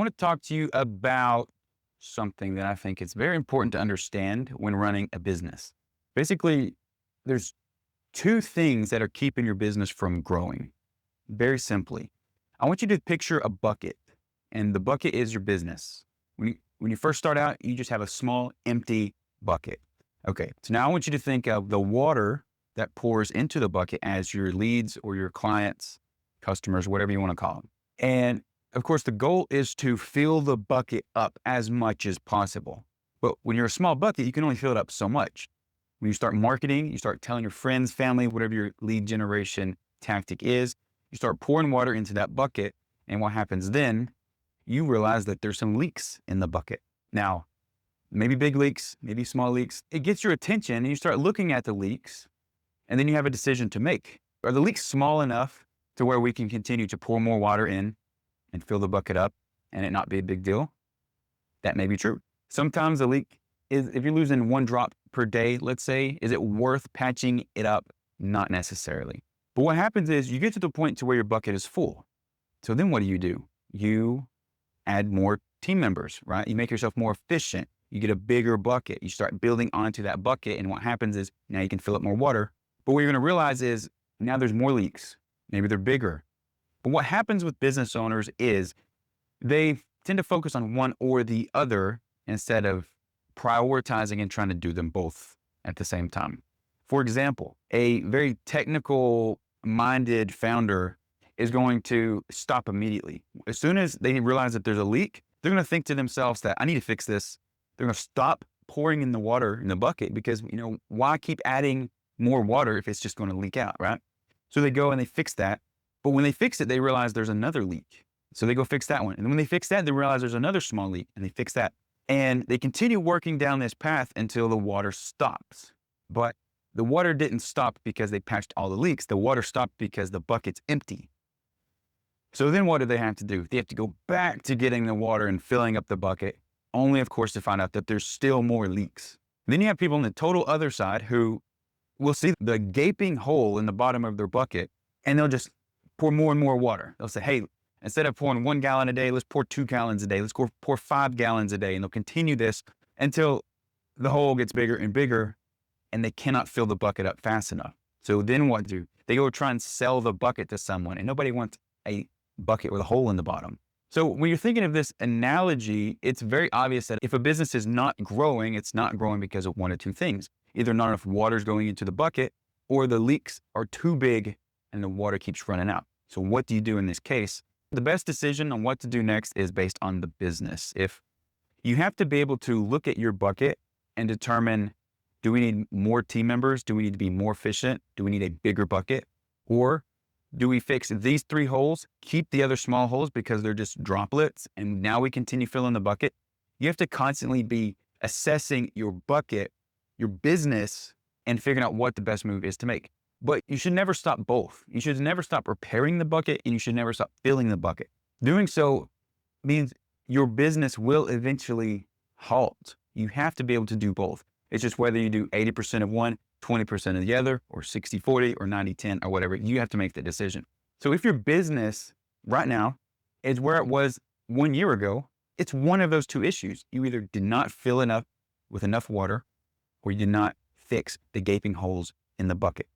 want to talk to you about something that I think is very important to understand when running a business. Basically, there's two things that are keeping your business from growing. Very simply, I want you to picture a bucket, and the bucket is your business. When you first start out, you just have a small, empty bucket. Okay, so now I want you to think of the water that pours into the bucket as your leads or your clients, customers, whatever you want to call them. And of course, the goal is to fill the bucket up as much as possible. But when you're a small bucket, you can only fill it up so much. When you start marketing, you start telling your friends, family, whatever your lead generation tactic is, you start pouring water into that bucket. And what happens then, you realize that there's some leaks in the bucket. Now, maybe big leaks, maybe small leaks. It gets your attention and you start looking at the leaks, and then you have a decision to make. Are the leaks small enough to where we can continue to pour more water in and fill the bucket up and it not be a big deal? That may be true. Sometimes a leak is, if you're losing one drop per day, let's say, is it worth patching it up? Not necessarily. But what happens is you get to the point to where your bucket is full. So then what do? You add more team members, right? You make yourself more efficient. You get a bigger bucket. You start building onto that bucket. And what happens is now you can fill up more water. But what you're going to realize is now there's more leaks. Maybe they're bigger. But what happens with business owners is they tend to focus on one or the other instead of prioritizing and trying to do them both at the same time. For example, a very technical minded founder is going to stop immediately. As soon as they realize that there's a leak, they're going to think to themselves that I need to fix this. They're going to stop pouring in the water in the bucket because, why keep adding more water if it's just going to leak out, right? So they go and they fix that. But when they fix it, they realize there's another leak. So they go fix that one. And then when they fix that, they realize there's another small leak and they fix that. And they continue working down this path until the water stops. But the water didn't stop because they patched all the leaks. The water stopped because the bucket's empty. So then what do they have to do? They have to go back to getting the water and filling up the bucket, only of course to find out that there's still more leaks. Then you have people on the total other side who will see the gaping hole in the bottom of their bucket and they'll just pour more and more water. They'll say, hey, instead of pouring 1 gallon a day, let's pour 2 gallons a day. Let's go pour 5 gallons a day. And they'll continue this until the hole gets bigger and bigger and they cannot fill the bucket up fast enough. So then what do? They go try and sell the bucket to someone, and nobody wants a bucket with a hole in the bottom. So when you're thinking of this analogy, it's very obvious that if a business is not growing, it's not growing because of one of two things. Either not enough water is going into the bucket, or the leaks are too big and the water keeps running out. So what do you do in this case? The best decision on what to do next is based on the business. If you have to be able to look at your bucket and determine, do we need more team members? Do we need to be more efficient? Do we need a bigger bucket? Or do we fix these 3 holes, keep the other small holes because they're just droplets, and now we continue filling the bucket? You have to constantly be assessing your bucket, your business, and figuring out what the best move is to make. But you should never stop both. You should never stop repairing the bucket, and you should never stop filling the bucket. Doing so means your business will eventually halt. You have to be able to do both. It's just whether you do 80% of one, 20% of the other, or 60-40, or 90-10, or whatever. You have to make the decision. So if your business right now is where it was 1 year ago, it's one of those two issues. You either did not fill enough with enough water, or you did not fix the gaping holes in the bucket.